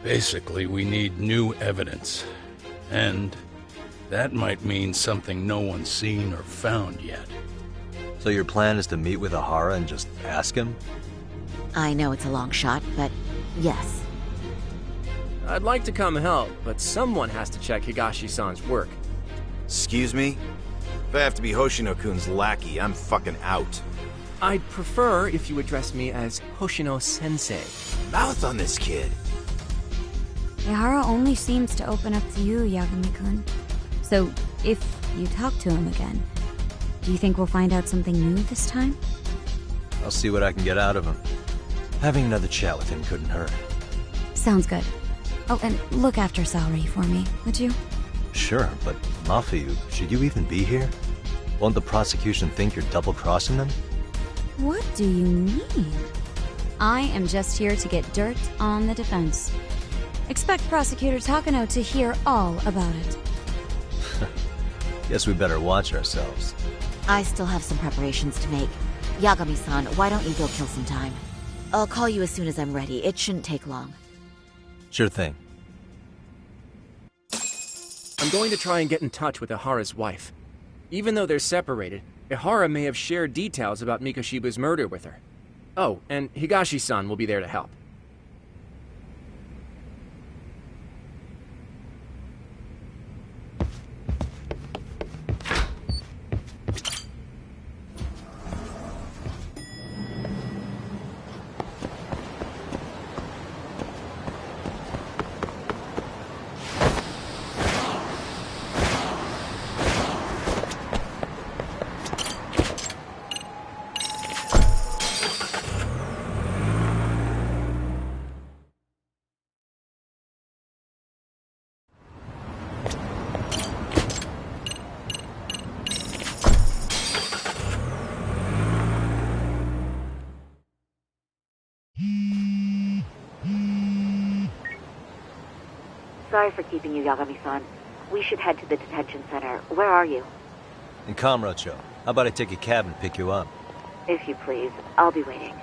Basically, we need new evidence. And that might mean something no one's seen or found yet. So your plan is to meet with Ahara and just ask him? I know it's a long shot, but yes. I'd like to come help, but someone has to check Higashi-san's work. Excuse me? If I have to be Hoshino-kun's lackey, I'm fucking out. I'd prefer if you address me as Hoshino-sensei. Mouth on this kid. Ihara only seems to open up to you, Yagami-kun. So, if you talk to him again, do you think we'll find out something new this time? I'll see what I can get out of him. Having another chat with him couldn't hurt. Sounds good. Oh, and look after Saori for me, would you? Sure, but Mafuyu, should you even be here? Won't the prosecution think you're double-crossing them? What do you mean? I am just here to get dirt on the defense. Expect Prosecutor Takano to hear all about it. Guess we better watch ourselves. I still have some preparations to make. Yagami-san, why don't you go kill some time? I'll call you as soon as I'm ready. It shouldn't take long. Sure thing. I'm going to try and get in touch with Ihara's wife. Even though they're separated, Ihara may have shared details about Mikoshiba's murder with her. Oh, and Higashi-san will be there to help. Sorry for keeping you, Yagami-san. We should head to the detention center. Where are you? In Kamurocho. How about I take a cab and pick you up? If you please. I'll be waiting.